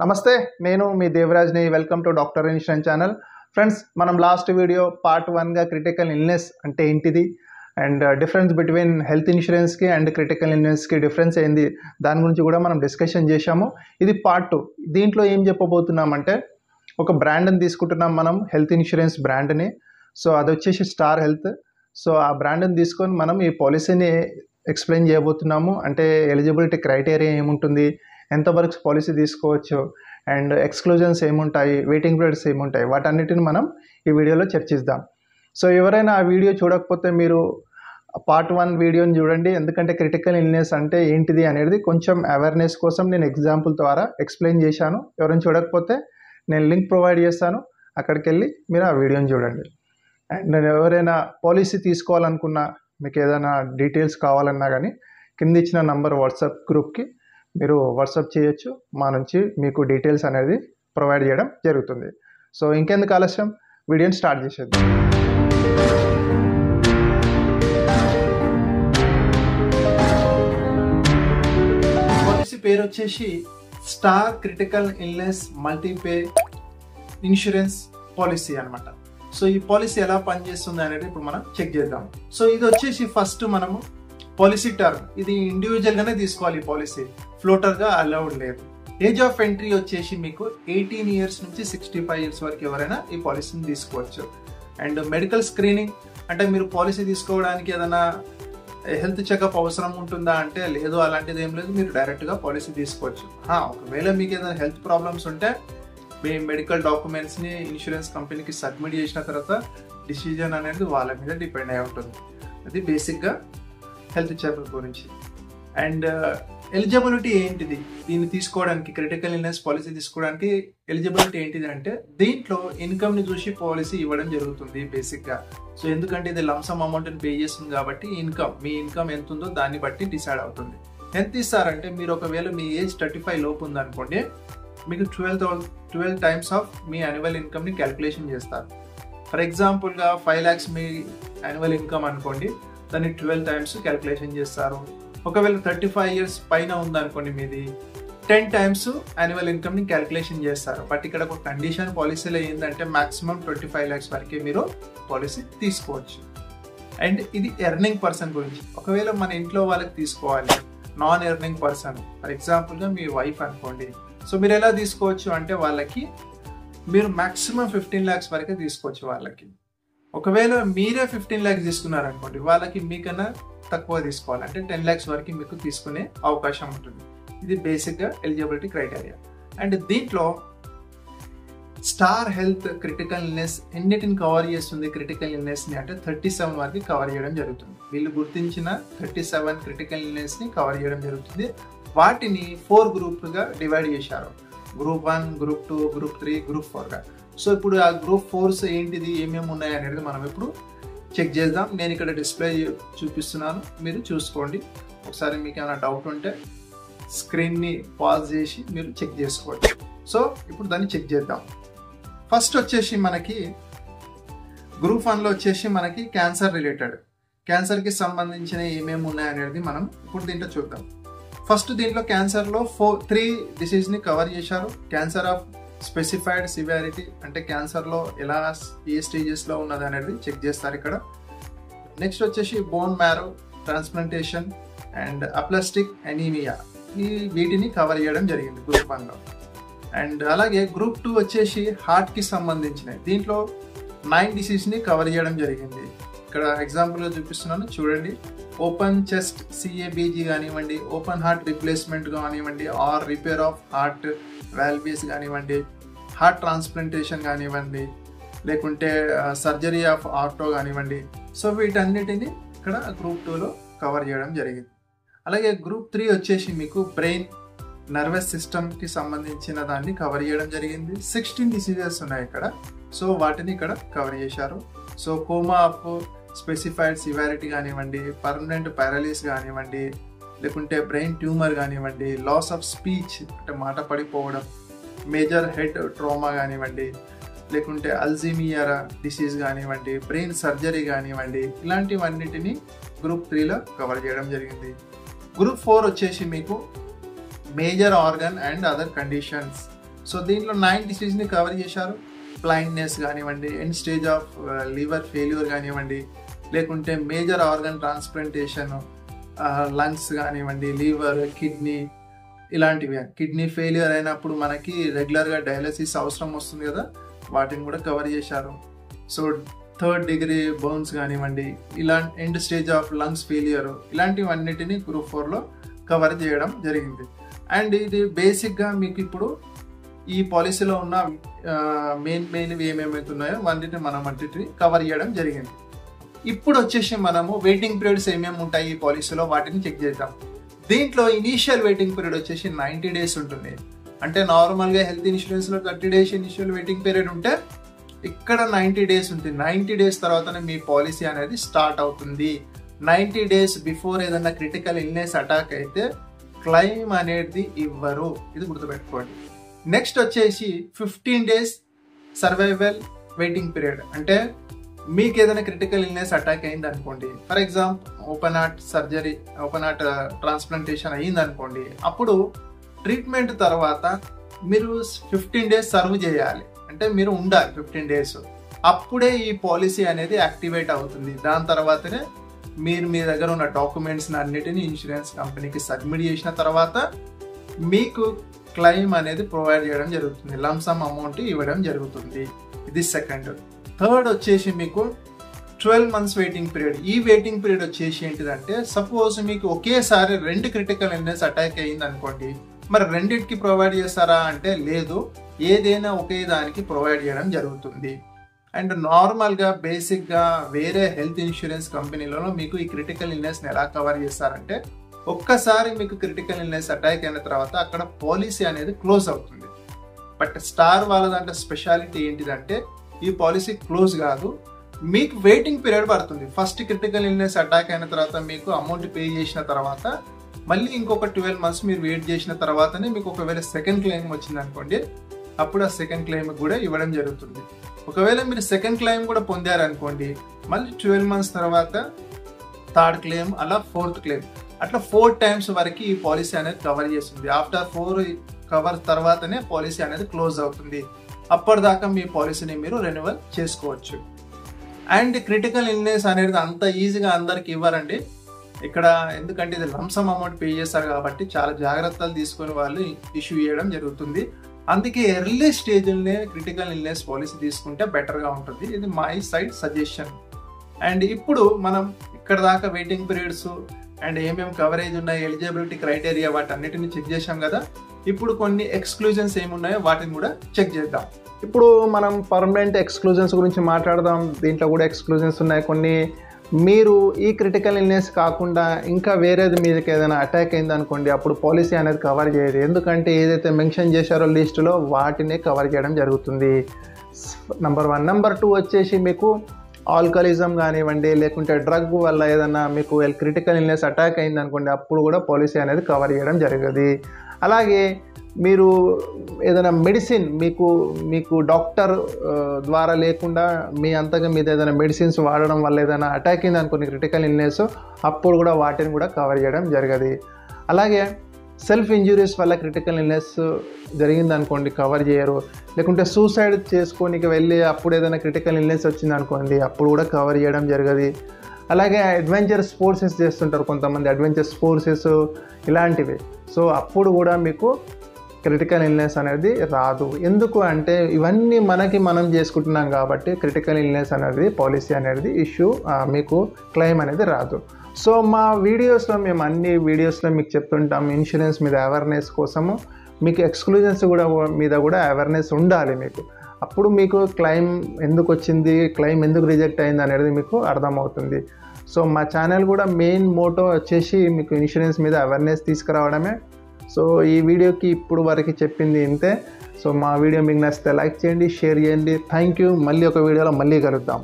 నమస్తే నేను మీ దేవరాజ్ని welcome to doctor insurance channel. Friends, మనం లాస్ట్ వీడియో పార్ట్ 1గా క్రిటికల్ ఇల్నెస్ అంటే ఏంటిది అండ్ డిఫరెన్స్ బిట్వీన్ హెల్త్ ఇన్సూరెన్స్కి అండ్ క్రిటికల్ ఇల్నెస్కి డిఫరెన్స్ ఏంది దాని గురించి కూడా మనం డిస్కషన్ చేశాము. ఇది పార్ట్ 2. దీంట్లో ఏం చెప్పబోతున్నామంటే ఒక బ్రాండ్ని తీసుకుంటున్నాం మనం, హెల్త్ ఇన్సూరెన్స్ బ్రాండ్ని. సో అది వచ్చేసి స్టార్ హెల్త్. సో ఆ బ్రాండ్ని తీసుకొని మనం ఈ పాలసీని ఎక్స్ప్లెయిన్ చేయబోతున్నాము. అంటే ఎలిజిబిలిటీ క్రైటీరియా ఏముంటుంది, ఎంతవరకు పాలసీ తీసుకోవచ్చు అండ్ ఎక్స్క్లూజన్స్ ఏముంటాయి, వెయిటింగ్ పీరియడ్స్ ఏముంటాయి, వాటన్నిటిని మనం ఈ వీడియోలో చర్చిద్దాం. సో ఎవరైనా ఆ వీడియో చూడకపోతే మీరు పార్ట్ 1 వీడియోని చూడండి. ఎందుకంటే క్రిటికల్ ఇల్నెస్ అంటే ఏంటిది అనేది కొంచెం అవేర్నెస్ కోసం నేను ఎగ్జాంపుల్ ద్వారా ఎక్స్ప్లెయిన్ చేశాను. ఎవరైనా చూడకపోతే నేను లింక్ ప్రొవైడ్ చేస్తాను, అక్కడికి వెళ్ళి మీరు ఆ వీడియోని చూడండి. అండ్ నేను ఎవరైనా పాలసీ తీసుకోవాలనుకున్నా, మీకు ఏదైనా డీటెయిల్స్ కావాలన్నా కానీ కింద ఇచ్చిన నంబర్ వాట్సాప్ గ్రూప్కి మీరు వాట్సాప్ చేయొచ్చు. మా నుంచి మీకు డీటెయిల్స్ అనేది ప్రొవైడ్ చేయడం జరుగుతుంది. సో ఇంకెందుకు ఆలస్యం, వీడియోని స్టార్ట్ చేసేద్దాం. పాలసీ పేరు వచ్చేసి Star critical illness multipay insurance policy అనమాట. సో ఈ పాలసీ ఎలా పనిచేస్తుంది అనేది ఇప్పుడు మనం చెక్ చేద్దాం. సో ఇది వచ్చేసి ఫస్ట్ మనము పాలసీ టర్మ్, ఇది ఇండివిజువల్గానే తీసుకోవాలి. ఈ పాలసీ ఫ్లోటర్గా అలౌడ్ లేదు. ఏజ్ ఆఫ్ ఎంట్రీ వచ్చేసి మీకు 18 ఇయర్స్ నుంచి 65 ఇయర్స్ వరకు ఎవరైనా ఈ పాలసీని తీసుకోవచ్చు. అండ్ మెడికల్ స్క్రీనింగ్ అంటే మీరు పాలసీ తీసుకోవడానికి ఏదైనా హెల్త్ చెకప్ అవసరం ఉంటుందా అంటే లేదు, అలాంటిది ఏం లేదు, మీరు డైరెక్ట్గా పాలసీ తీసుకోవచ్చు. ఒకవేళ మీకు ఏదైనా హెల్త్ ప్రాబ్లమ్స్ ఉంటే మీ మెడికల్ డాక్యుమెంట్స్ని ఇన్సూరెన్స్ కంపెనీకి సబ్మిట్ చేసిన తర్వాత డిసిజన్ అనేది వాళ్ళ మీద డిపెండ్ అయి ఉంటుంది. అది బేసిక్గా హెల్త్ చెకప్ గురించి. అండ్ ఎలిజిబిలిటీ ఏంటిది దీన్ని తీసుకోవడానికి, క్రిటికల్ ఇల్నెస్ పాలసీ తీసుకోవడానికి ఎలిజిబిలిటీ ఏంటిది అంటే దీంట్లో ఇన్కమ్ని చూసి పాలసీ ఇవ్వడం జరుగుతుంది బేసిక్గా. సో ఎందుకంటే ఇది లంసమ్ అమౌంట్ని పే చేస్తుంది కాబట్టి మీ ఇన్కమ్ ఎంత ఉందో దాన్ని బట్టి డిసైడ్ అవుతుంది. ఎంత ఇస్తారంటే మీరు ఒకవేళ మీ ఏజ్ 35 లోపు ఉందనుకోండి, మీకు 12 టైమ్స్ ఆఫ్ మీ యాన్యువల్ ఇన్కమ్ని క్యాల్కులేషన్ చేస్తారు. ఫర్ ఎగ్జాంపుల్గా 5 lakhs మీ యాన్యువల్ ఇన్కమ్ అనుకోండి, దాన్ని 12 టైమ్స్ క్యాల్కులేషన్ చేస్తారు. ఒకవేళ 35 ఇయర్స్ పైన ఉందనుకోండి, మీది 10 టైమ్స్ యాన్యువల్ ఇన్కమ్ని క్యాల్కులేషన్ చేస్తారు. బట్ ఇక్కడ ఒక కండిషన్ పాలసీలో ఏంటంటే మాక్సిమం 25 lakhs వరకే మీరు పాలసీ తీసుకోవచ్చు. అండ్ ఇది ఎర్నింగ్ పర్సన్ గురించి. ఒకవేళ మన ఇంట్లో వాళ్ళకి తీసుకోవాలి, నాన్ ఎర్నింగ్ పర్సన్, ఫర్ ఎగ్జాంపుల్గా మీ వైఫ్ అనుకోండి, సో మీరు ఎలా తీసుకోవచ్చు అంటే వాళ్ళకి మీరు మాక్సిమం 15 lakhs వరకే తీసుకోవచ్చు వాళ్ళకి. ఒకవేళ మీరే 15 lakhs తీసుకున్నారనుకోండి, వాళ్ళకి మీకన్నా తక్కువ తీసుకోవాలి, అంటే 10 lakhs వరకు మీకు తీసుకునే అవకాశం ఉంటుంది. ఇది బేసిక్గా ఎలిజిబిలిటీ క్రైటీరియా. అండ్ దీంట్లో స్టార్ హెల్త్ క్రిటికల్ ఇల్నెస్ ఎన్నిటిని కవర్ చేస్తుంది క్రిటికల్ ఇల్నెస్ని అంటే 37 వరకు కవర్ చేయడం జరుగుతుంది. వీళ్ళు గుర్తించిన 37 క్రిటికల్ ఇల్నెస్ని కవర్ చేయడం జరుగుతుంది. వాటిని 4 గ్రూప్గా డివైడ్ చేశారు. గ్రూప్ 1, గ్రూప్ 2, గ్రూప్ 3, గ్రూప్ 4గా. సో ఇప్పుడు ఆ గ్రూప్ 4s ఏంటిది, ఏమేమి ఉన్నాయి అనేది మనం ఇప్పుడు చెక్ చేద్దాం. నేను ఇక్కడ డిస్ప్లే చూపిస్తున్నాను, మీరు చూసుకోండి. ఒకసారి మీకు ఏమైనా డౌట్ ఉంటే స్క్రీన్ని పాజ్ చేసి మీరు చెక్ చేసుకోండి. సో ఇప్పుడు దాన్ని చెక్ చేద్దాం. ఫస్ట్ వచ్చేసి మనకి గ్రూప్ 1లో వచ్చేసి మనకి క్యాన్సర్ రిలేటెడ్, క్యాన్సర్కి సంబంధించిన ఏమేమి ఉన్నాయి అనేది మనం ఇప్పుడు దీంట్లో చూద్దాం. ఫస్ట్ దీంట్లో క్యాన్సర్లో 3 డిసీజ్ని కవర్ చేశారు. క్యాన్సర్ ఆఫ్ స్పెసిఫైడ్ సివియారిటీ అంటే క్యాన్సర్లో ఎలా ఏ స్టేజెస్లో ఉన్నది అనేది చెక్ చేస్తారు ఇక్కడ. నెక్స్ట్ వచ్చేసి bone marrow transplantation and aplastic anaemia, వీటిని కవర్ చేయడం జరిగింది గ్రూప్ 1లో. అండ్ అలాగే గ్రూప్ 2 వచ్చేసి హార్ట్కి సంబంధించినవి. దీంట్లో 9 డిసీజ్ని కవర్ చేయడం జరిగింది. ఇక్కడ ఎగ్జాంపుల్గా చూపిస్తున్నాను చూడండి. ఓపెన్ చెస్ట్ సిఏబిజీ కానివ్వండి, ఓపెన్ హార్ట్ రిప్లేస్మెంట్ కానివ్వండి, or repair of heart valves కానివ్వండి, హార్ట్ ట్రాన్స్ప్లాంటేషన్ కానివ్వండి, లేకుంటే సర్జరీ ఆఫ్ ఆర్టో కానివ్వండి. సో వీటన్నిటిని ఇక్కడ గ్రూప్ 2లో కవర్ చేయడం జరిగింది. అలాగే గ్రూప్ 3 వచ్చేసి మీకు బ్రెయిన్ నర్వస్ సిస్టమ్కి సంబంధించిన దాన్ని కవర్ చేయడం జరిగింది. 16 డిసీజెస్ ఉన్నాయి ఇక్కడ, సో వాటిని ఇక్కడ కవర్ చేశారు. So coma of specified severity కానివ్వండి, పర్మనెంట్ పారాలిసిస్ కానివ్వండి, లేకుంటే బ్రెయిన్ ట్యూమర్ కానివ్వండి, లాస్ ఆఫ్ స్పీచ్ అంటే మాట పడిపోవడం, మేజర్ హెడ్ ట్రామా కానివ్వండి, లేకుంటే అల్జీమియర్ డిసీజ్ కానివ్వండి, బ్రెయిన్ సర్జరీ కానివ్వండి, ఇలాంటివన్నిటిని గ్రూప్ 3లో కవర్ చేయడం జరిగింది. గ్రూప్ 4 వచ్చేసి మీకు major organ and other conditions so దీంట్లో 9 డిసీజ్ని కవర్ చేశారు. బ్లైండ్నెస్ కానివ్వండి, end stage of liver failure కానివ్వండి, లేకుంటే మేజర్ ఆర్గన్ ట్రాన్స్ప్లాంటేషన్, లంగ్స్ కానివ్వండి, లివర్, కిడ్నీ, ఇలాంటివి. కిడ్నీ ఫెయిల్యూర్ అయినప్పుడు మనకి రెగ్యులర్గా డయాలసిస్ అవసరం వస్తుంది కదా, వాటిని కూడా కవర్ చేశారు. సో 3rd డిగ్రీ బర్న్స్ కానివ్వండి, end stage of lungs failure, ఇలాంటివన్నిటిని గ్రూప్ 4లో కవర్ చేయడం జరిగింది. అండ్ ఇది బేసిక్గా మీకు ఇప్పుడు ఈ పాలసీలో ఉన్న మెయిన్వి ఏమేమైతే ఉన్నాయో వాటిని మనం అన్నిటిని కవర్ చేయడం జరిగింది. ఇప్పుడు వచ్చేసి మనము వెయిటింగ్ పీరియడ్స్ ఏమేమి ఉంటాయి ఈ పాలసీలో వాటిని చెక్ చేద్దాం. దీంట్లో ఇనీషియల్ వెయిటింగ్ పీరియడ్ వచ్చేసి 90 days ఉంటుంది. అంటే నార్మల్గా హెల్త్ ఇన్సూరెన్స్లో 30 days ఇనిషియల్ వెయిటింగ్ పీరియడ్ ఉంటే ఇక్కడ 90 days ఉంటుంది. 90 days తర్వాతనే మీ పాలసీ అనేది స్టార్ట్ అవుతుంది. 90 days బిఫోర్ ఏదైనా క్రిటికల్ ఇల్నెస్ అటాక్ అయితే క్లెయిమ్ అనేది ఇవ్వరు, ఇది గుర్తుపెట్టుకోండి. నెక్స్ట్ వచ్చేసి 15 days సర్వైవల్ వెయిటింగ్ పీరియడ్. అంటే మీకు ఏదైనా క్రిటికల్ ఇల్నెస్ అటాక్ అయింది అనుకోండి, for example open heart surgery, open heart transplantation అయ్యింది అనుకోండి, అప్పుడు ట్రీట్మెంట్ తర్వాత మీరు 15 days సర్వ్ చేయాలి. అంటే మీరు ఉండాలి 15 days. అప్పుడే ఈ పాలసీ అనేది యాక్టివేట్ అవుతుంది. దాని తర్వాతనే మీరు మీ దగ్గర ఉన్న డాక్యుమెంట్స్ అన్నిటిని ఇన్సూరెన్స్ కంపెనీకి సబ్మిట్ చేసిన తర్వాత మీకు క్లెయిమ్ అనేది ప్రొవైడ్ చేయడం జరుగుతుంది, లంసమ్ అమౌంట్ ఇవ్వడం జరుగుతుంది. ఇది సెకండ్. థర్డ్ వచ్చేసి మీకు 12 months వెయిటింగ్ పీరియడ్. ఈ వెయిటింగ్ పీరియడ్ వచ్చేసి ఏంటిదంటే, సపోజ్ మీకు ఒకేసారి 2 క్రిటికల్ ఇల్నెస్ అటాక్ అయ్యింది అనుకోండి, మరి రెండింటికి ప్రొవైడ్ చేస్తారా అంటే లేదు, ఏదైనా ఒకే దానికి ప్రొవైడ్ చేయడం జరుగుతుంది. అండ్ నార్మల్గా బేసిక్గా వేరే హెల్త్ ఇన్సూరెన్స్ కంపెనీలలో మీకు ఈ క్రిటికల్ ఇల్నెస్ని ఎలా కవర్ చేస్తారంటే, ఒక్కసారి మీకు క్రిటికల్ ఇల్నెస్ అటాక్ అయిన తర్వాత అక్కడ పాలసీ అనేది క్లోజ్ అవుతుంది. బట్ స్టార్ వాళ్ళదంటే స్పెషాలిటీ ఏంటిదంటే, ఈ పాలసీ క్లోజ్ కాదు, మీకు వెయిటింగ్ పీరియడ్ పడుతుంది. ఫస్ట్ క్రిటికల్ ఇల్నెస్ అటాక్ అయిన తర్వాత మీకు అమౌంట్ పే చేసిన తర్వాత మళ్ళీ ఇంకొక 12 months మీరు వెయిట్ చేసిన తర్వాతనే మీకు ఒకవేళ సెకండ్ క్లెయిమ్ వచ్చింది అనుకోండి, అప్పుడు ఆ సెకండ్ క్లెయిమ్ కూడా ఇవ్వడం జరుగుతుంది. ఒకవేళ మీరు సెకండ్ క్లెయిమ్ కూడా పొందారనుకోండి, మళ్ళీ 12 months తర్వాత 3rd క్లెయిమ్, అలా 4th క్లెయిమ్, అట్లా 4 times వరకు ఈ పాలసీ అనేది కవర్ చేస్తుంది. ఆఫ్టర్ 4 కవర్ తర్వాతనే పాలసీ అనేది క్లోజ్ అవుతుంది. అప్పటిదాకా మీ పాలసీని మీరు రెన్యువల్ చేసుకోవచ్చు. అండ్ క్రిటికల్ ఇల్నెస్ అనేది అంత ఈజీగా అందరికి ఇవ్వరండి ఇక్కడ, ఎందుకంటే ఇది లంసమ్ అమౌంట్ పే చేస్తారు కాబట్టి చాలా జాగ్రత్తలు తీసుకొని వాళ్ళు ఇష్యూ చేయడం జరుగుతుంది. అందుకే ఎర్లీ స్టేజ్లోనే క్రిటికల్ ఇల్నెస్ పాలసీ తీసుకుంటే బెటర్గా ఉంటుంది. ఇది మై సైడ్ సజెషన్. అండ్ ఇప్పుడు మనం ఇక్కడ దాకా వెయిటింగ్ పీరియడ్స్ అండ్ ఏమేమి కవరేజ్ ఉన్నాయి, ఎలిజిబిలిటీ క్రైటీరియా, వాటన్నిటిని చెక్ చేసాం కదా. ఇప్పుడు కొన్ని ఎక్స్క్లూజన్స్ ఏమున్నాయో వాటిని కూడా చెక్ చేద్దాం. ఇప్పుడు మనం పర్మనెంట్ ఎక్స్క్లూజన్స్ గురించి మాట్లాడదాం. దీంట్లో కూడా ఎక్స్క్లూజన్స్ ఉన్నాయి కొన్ని. మీరు ఈ క్రిటికల్ ఇల్నెస్ కాకుండా ఇంకా వేరేది మీదకి ఏదైనా అటాక్ అయింది అనుకోండి, అప్పుడు పాలసీ అనేది కవర్ చేయదు. ఎందుకంటే ఏదైతే మెన్షన్ చేశారో లిస్టులో వాటినే కవర్ చేయడం జరుగుతుంది. నెంబర్ 1. నెంబర్ 2 వచ్చేసి మీకు ఆల్కహాలిజం కానివ్వండి, లేకుంటే డ్రగ్ వల్ల ఏదైనా మీకు క్రిటికల్ ఇల్నెస్ అటాక్ అయింది అనుకోండి, అప్పుడు కూడా పాలసీ అనేది కవర్ చేయడం జరగదు. అలాగే మీరు ఏదైనా మెడిసిన్ మీకు డాక్టర్ ద్వారా లేకుండా మీ అంతగా మీద ఏదైనా మెడిసిన్స్ వాడడం వల్ల ఏదైనా అటాక్ అయింది అనుకోండి క్రిటికల్ ఇల్నెస్, అప్పుడు కూడా వాటిని కూడా కవర్ చేయడం జరగదు. అలాగే సెల్ఫ్ ఇంజురీస్ వల్ల క్రిటికల్ ఇల్నెస్ జరిగింది అనుకోండి, కవర్ చేయరు. లేకుంటే సూసైడ్ చేసుకోనికి వెళ్ళి అప్పుడు ఏదైనా క్రిటికల్ ఇల్నెస్ వచ్చింది అనుకోండి, అప్పుడు కూడా కవర్ చేయడం జరగదు. అలాగే అడ్వెంచర్ స్పోర్ట్సెస్ చేస్తుంటారు కొంతమంది, అడ్వెంచర్ స్పోర్ట్సెస్ ఇలాంటివి. సో అప్పుడు కూడా మీకు క్రిటికల్ ఇల్నెస్ అనేది రాదు. ఎందుకు అంటే ఇవన్నీ మనం చేసుకుంటున్నాం కాబట్టి క్రిటికల్ ఇల్నెస్ అనేది పాలసీ అనేది ఇష్యూ, మీకు క్లెయిమ్ అనేది రాదు. సో మా వీడియోస్లో మేము అన్ని వీడియోస్లో మీకు చెప్తుంటాం ఇన్సూరెన్స్ మీద అవేర్నెస్ కోసము. మీకు ఎక్స్క్లూజన్స్ మీద కూడా అవేర్నెస్ ఉండాలి మీకు. అప్పుడు మీకు క్లెయిమ్ ఎందుకు వచ్చింది, క్లెయిమ్ ఎందుకు రిజెక్ట్ అయింది అనేది మీకు అర్థమవుతుంది. సో మా ఛానల్ కూడా మెయిన్ మోటో వచ్చేసి మీకు ఇన్సూరెన్స్ మీద అవేర్నెస్ తీసుకురావడమే. సో ఈ వీడియోకి ఇప్పుడు వరకు చెప్పింది ఇంతే. సో మా వీడియో మీకు నచ్చితే లైక్ చేయండి, షేర్ చేయండి. Thank you. మళ్ళీ ఒక వీడియోలో మళ్ళీ కలుద్దాం.